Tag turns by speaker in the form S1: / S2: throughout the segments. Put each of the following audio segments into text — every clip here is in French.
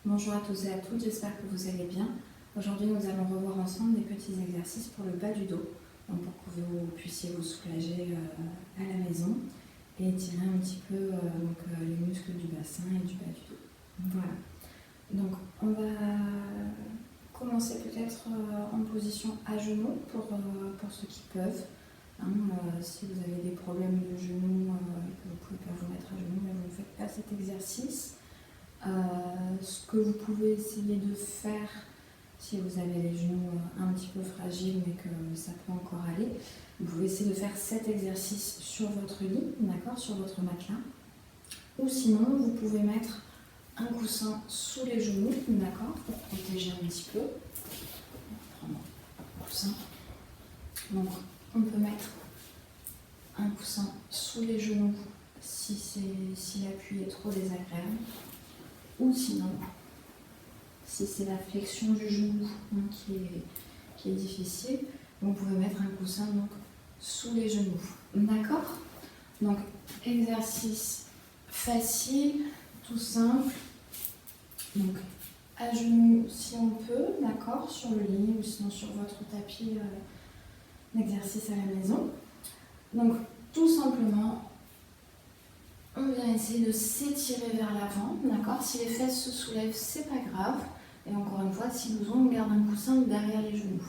S1: Bonjour à tous et à toutes, j'espère que vous allez bien. Aujourd'hui, nous allons revoir ensemble des petits exercices pour le bas du dos, donc pour que vous puissiez vous soulager à la maison et étirer un petit peu les muscles du bassin et du bas du dos. Voilà. Donc, on va commencer peut-être en position à genoux pour ceux qui peuvent. Si vous avez des problèmes de genoux et que vous ne pouvez pas vous mettre à genoux, mais vous ne faites pas cet exercice. Ce que vous pouvez essayer de faire si vous avez les genoux un petit peu fragiles mais que ça peut encore aller, vous pouvez essayer de faire cet exercice sur votre lit, d'accord, sur votre matelas, ou sinon vous pouvez mettre un coussin sous les genoux, d'accord, pour protéger un petit peu. On va prendre un coussin. Donc on peut mettre un coussin sous les genoux si l'appui est trop désagréable. Ou sinon, si c'est la flexion du genou qui est difficile, vous pouvez mettre un coussin donc, sous les genoux. D'accord? Donc, exercice facile, tout simple. Donc, à genoux si on peut, d'accord, sur le lit ou sinon sur votre tapis d'exercice à la maison. Donc, tout simplement, on vient essayer de s'étirer vers l'avant, d'accord? Si les fesses se soulèvent, c'est pas grave. Et encore une fois, si besoin, on garde un coussin derrière les genoux.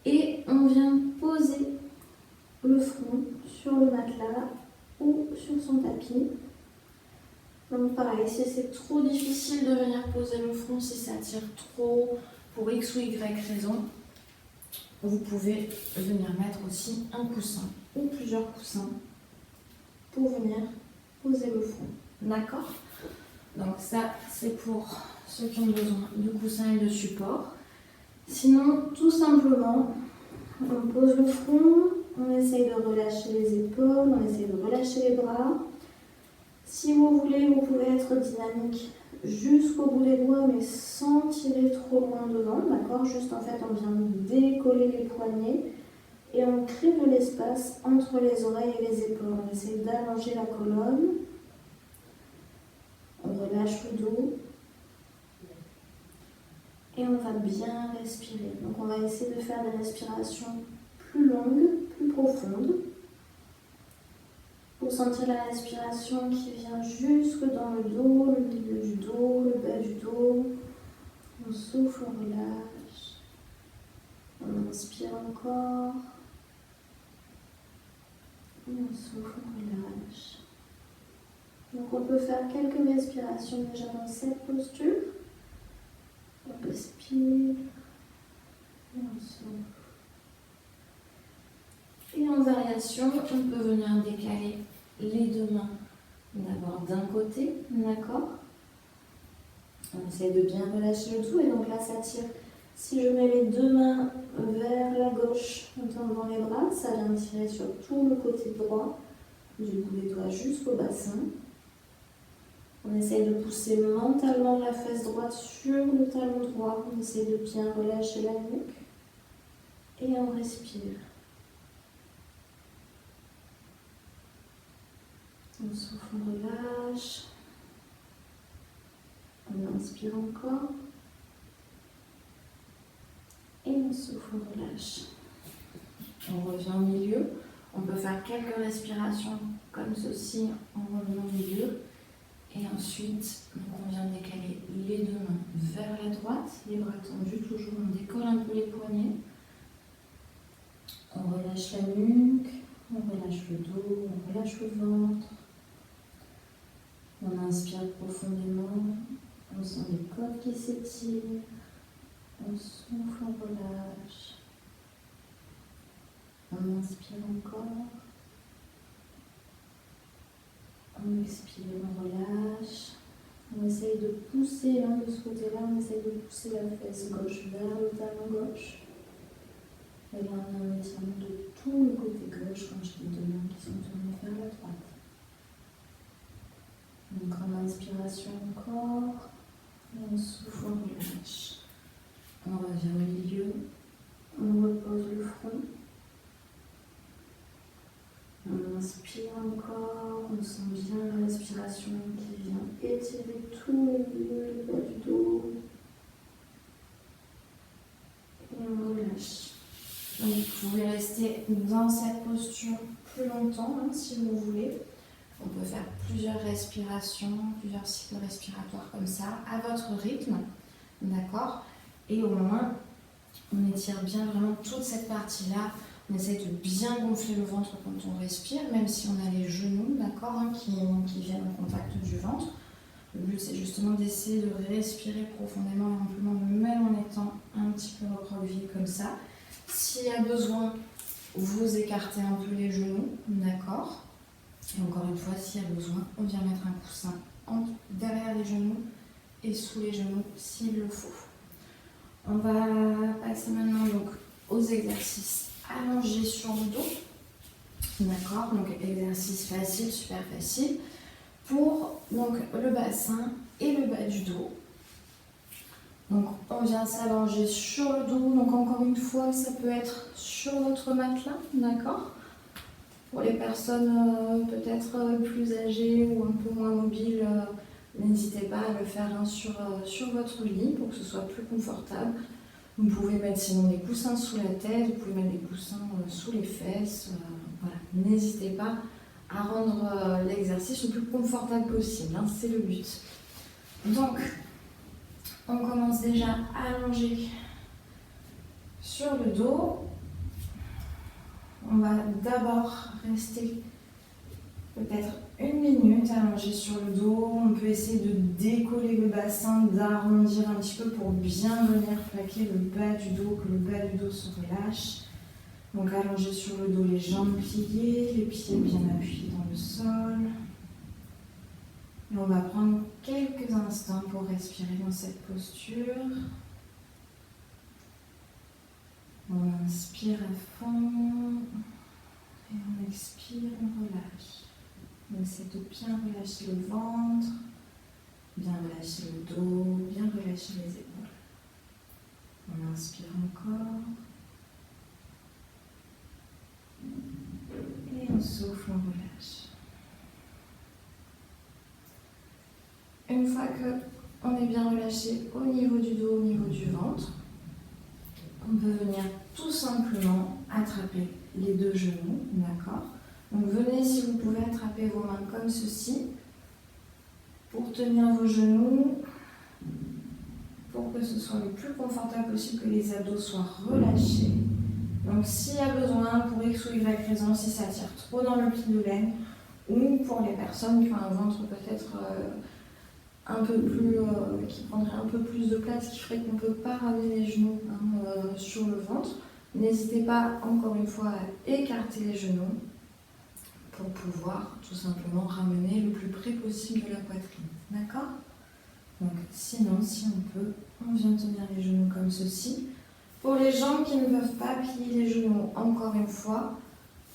S1: Et on vient poser le front sur le matelas ou sur son tapis. Donc pareil, si c'est trop difficile de venir poser le front, si ça tire trop pour X ou Y raison, vous pouvez venir mettre aussi un coussin ou plusieurs coussins pour venir poser le front. D'accord? Donc ça, c'est pour ceux qui ont besoin de coussins et de support. Sinon, tout simplement, on pose le front, on essaye de relâcher les épaules, on essaye de relâcher les bras. Si vous voulez, vous pouvez être dynamique jusqu'au bout des doigts, mais sans tirer trop loin devant, d'accord? Juste en fait, on vient décoller les poignets et on crée de l'espace entre les oreilles et les épaules. On essaie d'allonger la colonne. On relâche le dos. Et on va bien respirer. Donc on va essayer de faire des respirations plus longues, plus profondes. Pour sentir la respiration qui vient jusque dans le dos, le milieu du dos, le bas du dos. On souffle, on relâche. On inspire encore. Et on souffle, on relâche. Donc on peut faire quelques respirations déjà dans cette posture. On respire. Et on souffle. Et en variation, on peut venir décaler les deux mains d'abord d'un côté, d'accord? On essaie de bien relâcher le tout et donc là ça tire. Si je mets les deux mains vers la gauche en tendant les bras, ça vient tirer sur tout le côté droit, du bout des doigts jusqu'au bassin. On essaye de pousser mentalement la fesse droite sur le talon droit. On essaye de bien relâcher la nuque. Et on respire. On souffle, on relâche. On inspire encore. Et on souffle, on relâche. On revient au milieu. On peut faire quelques respirations comme ceci en revenant au milieu. Et ensuite, on vient décaler les deux mains vers la droite, les bras tendus, toujours on décolle un peu les poignets. On relâche la nuque, on relâche le dos, on relâche le ventre. On inspire profondément, on sent les côtes qui s'étirent. On souffle, on relâche. On inspire encore. On expire, on relâche. On essaye de pousser de ce côté-là, on essaye de pousser la fesse gauche vers le talon gauche. Et là, on a un étirement de tout le côté gauche quand j'ai les deux mains qui sont tournées vers la droite. Donc en inspiration encore, et on souffle, on relâche. On revient au milieu, on repose le front. On inspire encore, on sent bien la respiration qui vient étirer tout le milieu, le bas du dos. rester dans cette posture plus longtemps, hein, si vous voulez. On peut faire plusieurs respirations, plusieurs cycles respiratoires comme ça, à votre rythme, d'accord? Et au moins, on étire bien vraiment toute cette partie-là. On essaie de bien gonfler le ventre quand on respire, même si on a les genoux, d'accord, hein, qui viennent au contact du ventre. Le but, c'est justement d'essayer de respirer profondément et amplement, même en étant un petit peu recroquevillé comme ça. S'il y a besoin, vous écartez un peu les genoux, d'accord? Et encore une fois, s'il y a besoin, on vient mettre un coussin derrière les genoux et sous les genoux s'il le faut. On va passer maintenant donc aux exercices allongés sur le dos. D'accord, donc exercice facile, super facile. Pour donc, le bassin et le bas du dos. Donc on vient s'allonger sur le dos. Donc encore une fois, ça peut être sur votre matelas, d'accord? Pour les personnes peut-être plus âgées ou un peu moins mobiles, n'hésitez pas à le faire sur votre lit pour que ce soit plus confortable. Vous pouvez mettre sinon des coussins sous la tête, vous pouvez mettre des coussins sous les fesses. Voilà. N'hésitez pas à rendre l'exercice le plus confortable possible, hein, c'est le but. Donc, on commence déjà à allonger sur le dos. On va d'abord rester peut-être 1 minute allongé sur le dos. On peut essayer de décoller le bassin, d'arrondir un petit peu pour bien venir plaquer le bas du dos, que le bas du dos se relâche. Donc allongé sur le dos, les jambes pliées, les pieds bien appuyés dans le sol. Et on va prendre quelques instants pour respirer dans cette posture. On inspire à fond et on expire, on relâche. On essaie de bien relâcher le ventre, bien relâcher le dos, bien relâcher les épaules. On inspire encore. Et on souffle, on relâche. Une fois qu'on est bien relâché au niveau du dos, au niveau du ventre, on peut venir tout simplement attraper les 2 genoux, d'accord? Donc venez, si vous pouvez, attraper vos mains comme ceci pour tenir vos genoux, pour que ce soit le plus confortable possible, que les abdos soient relâchés. Donc s'il y a besoin, pour X ou Y raison, si ça tire trop dans le pli de laine, ou pour les personnes qui ont un ventre peut-être un peu plus, qui prendrait un peu plus de place, qui ferait qu'on ne peut pas ramener les genoux sur le ventre, n'hésitez pas encore une fois à écarter les genoux pour pouvoir tout simplement ramener le plus près possible de la poitrine. D'accord? Donc sinon, si on peut, on vient tenir les genoux comme ceci. Pour les gens qui ne peuvent pas plier les genoux, encore une fois,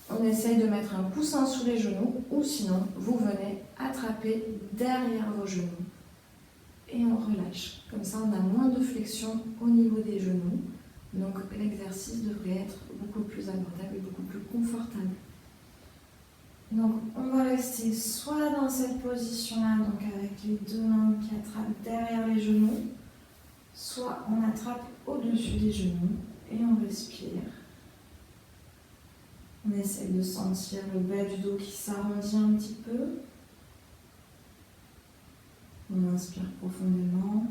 S1: on essaye de mettre un coussin sous les genoux ou sinon, vous venez attraper derrière vos genoux et on relâche. Comme ça, on a moins de flexion au niveau des genoux. Donc l'exercice devrait être beaucoup plus abordable et beaucoup plus confortable. Donc on va rester soit dans cette position-là, donc avec les 2 mains qui attrapent derrière les genoux, soit on attrape au-dessus des genoux et on respire. On essaie de sentir le bas du dos qui s'arrondit un petit peu. On inspire profondément.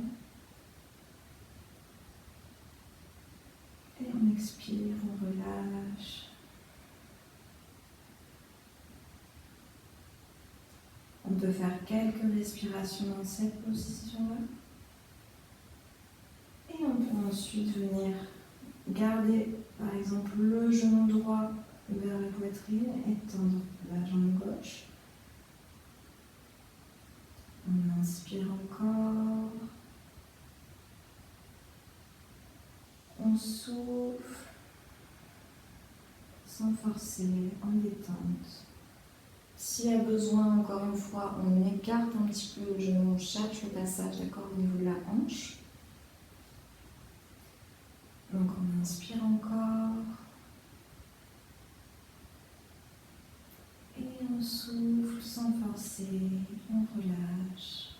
S1: Et on expire, on relâche. On peut faire quelques respirations dans cette position-là. Et on peut ensuite venir garder, par exemple, le genou droit vers la poitrine et tendre la jambe gauche. On inspire encore. On souffle sans forcer, en détente. S'il y a besoin, encore une fois, on écarte un petit peu le genou, on cherche le passage, d'accord, au niveau de la hanche. Donc on inspire encore. Et on souffle sans forcer, on relâche.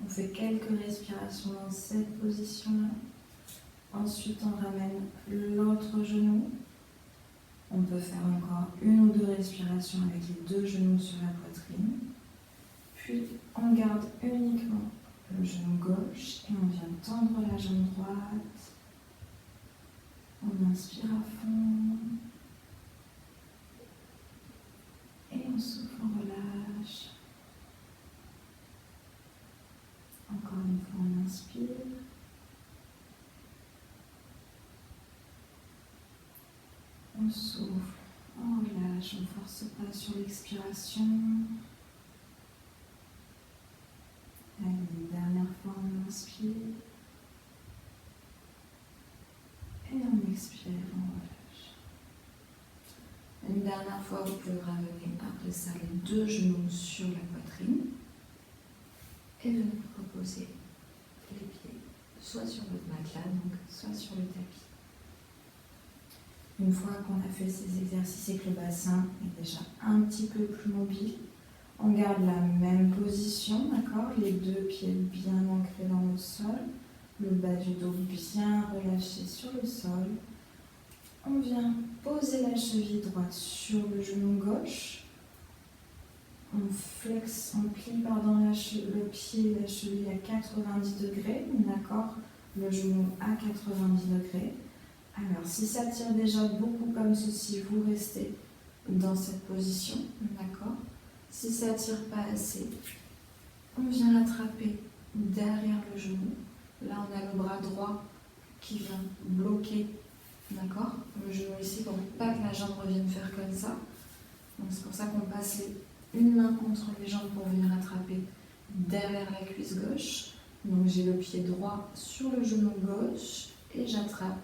S1: On fait quelques respirations dans cette position-là. Ensuite, on ramène l'autre genou. On peut faire encore une ou deux respirations avec les deux genoux sur la poitrine. Puis, on garde uniquement le genou gauche et on vient tendre la jambe droite. On inspire à fond. Et on souffle, on relâche. Encore une fois, on inspire. On souffle, on relâche, on ne force pas sur l'expiration. Allez, une dernière fois, on inspire. Et on expire, on relâche. Une dernière fois, vous pouvez ramener après ça les deux genoux sur la poitrine. Et venir reposer les pieds soit sur votre matelas, donc soit sur le tapis. Une fois qu'on a fait ces exercices et que le bassin est déjà un petit peu plus mobile, on garde la même position, d'accord? Les deux pieds bien ancrés dans le sol, le bas du dos bien relâché sur le sol. On vient poser la cheville droite sur le genou gauche. On flexe, on plie le pied et la cheville à 90 degrés, d'accord? Le genou à 90 degrés. Alors, si ça tire déjà beaucoup comme ceci, vous restez dans cette position, d'accord? Si ça ne tire pas assez, on vient attraper derrière le genou. Là, on a le bras droit qui vient bloquer, d'accord? Le genou ici pour pas que la jambe revienne faire comme ça. Donc, c'est pour ça qu'on passe une main contre les jambes pour venir attraper derrière la cuisse gauche. Donc, j'ai le pied droit sur le genou gauche et j'attrape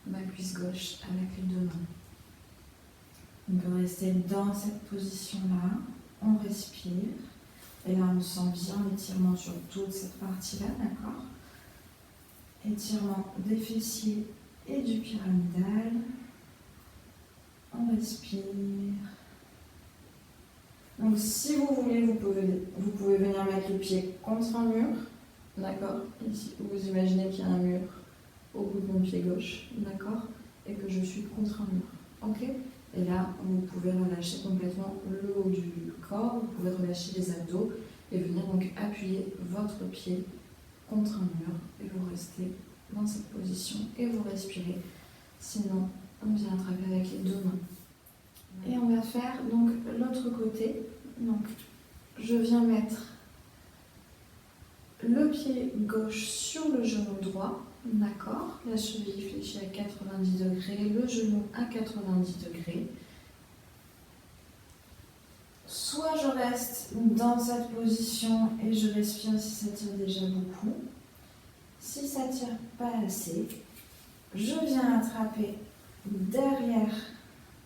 S1: ma cuisse gauche avec les deux mains. On peut rester dans cette position-là, on respire, et là on sent bien l'étirement sur toute cette partie-là, d'accord? Étirement des fessiers et du pyramidal. On respire. Donc si vous voulez, vous pouvez venir mettre le pied contre un mur, d'accord? Ici, vous imaginez qu'il y a un mur au bout de mon pied gauche, d'accord? Et que je suis contre un mur, ok? Et là, vous pouvez relâcher complètement le haut du corps, vous pouvez relâcher les abdos et venir donc appuyer votre pied contre un mur et vous restez dans cette position et vous respirez. Sinon, on vient attraper avec les deux mains. Et on va faire donc l'autre côté. Donc, je viens mettre le pied gauche sur le genou droit. D'accord, la cheville fléchie à 90 degrés, le genou à 90 degrés. Soit je reste dans cette position et je respire si ça tire déjà beaucoup. Si ça ne tire pas assez, je viens attraper derrière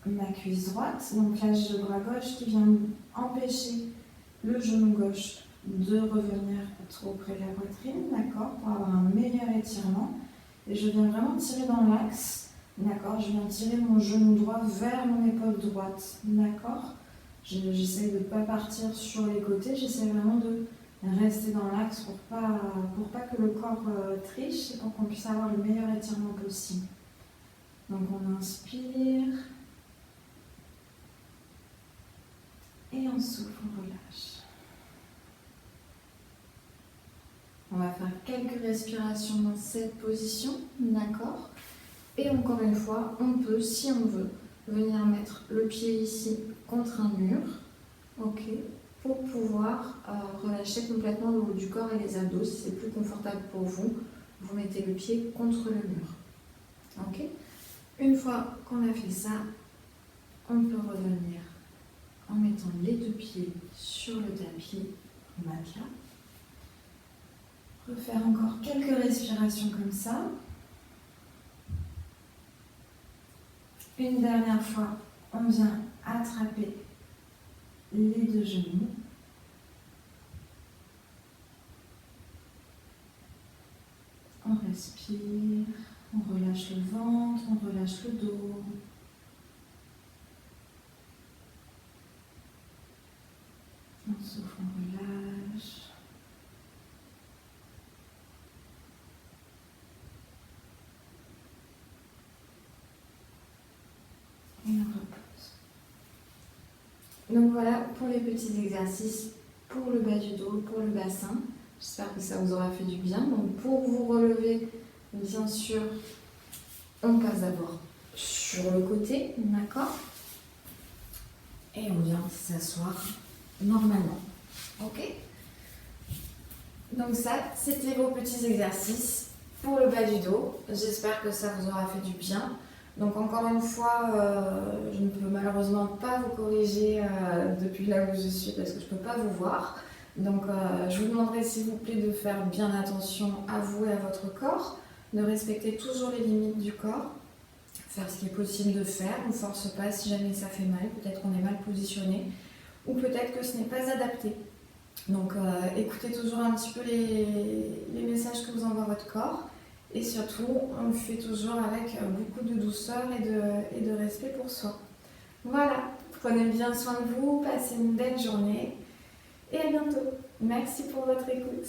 S1: ma cuisse droite. Donc là, j'ai le bras gauche qui vient empêcher le genou gauche de revenir trop près de la poitrine, d'accord, pour avoir un meilleur étirement. Et je viens vraiment tirer dans l'axe, d'accord, je viens tirer mon genou droit vers mon épaule droite, d'accord. J'essaie de ne pas partir sur les côtés, j'essaie vraiment de rester dans l'axe pour pas que le corps triche et pour qu'on puisse avoir le meilleur étirement possible. Donc on inspire et on souffle, on relâche. On va faire quelques respirations dans cette position, d'accord? Et encore une fois, on peut, si on veut, venir mettre le pied ici contre un mur, ok? Pour pouvoir relâcher complètement le haut du corps et les abdos. Si c'est plus confortable pour vous, vous mettez le pied contre le mur, ok? Une fois qu'on a fait ça, on peut revenir en mettant les deux pieds sur le tapis, le matelas. Refaire encore quelques respirations comme ça. Une dernière fois, on vient attraper les deux genoux. On respire, on relâche le ventre, on relâche le dos. On souffle, on relâche. Donc voilà pour les petits exercices pour le bas du dos, pour le bassin. J'espère que ça vous aura fait du bien. Donc pour vous relever, bien sûr, on passe d'abord sur le côté, d'accord? Et on vient s'asseoir normalement. Ok? Donc ça, c'était vos petits exercices pour le bas du dos. J'espère que ça vous aura fait du bien. Donc encore une fois, je ne peux malheureusement pas vous corriger depuis là où je suis parce que je ne peux pas vous voir. Donc je vous demanderai s'il vous plaît de faire bien attention à vous et à votre corps, de respecter toujours les limites du corps, faire ce qui est possible de faire. On ne force pas si jamais ça fait mal, peut-être qu'on est mal positionné ou peut-être que ce n'est pas adapté. Donc écoutez toujours un petit peu les messages que vous envoie votre corps. Et surtout, on le fait toujours avec beaucoup de douceur et de respect pour soi. Voilà, prenez bien soin de vous, passez une belle journée et à bientôt. Merci pour votre écoute.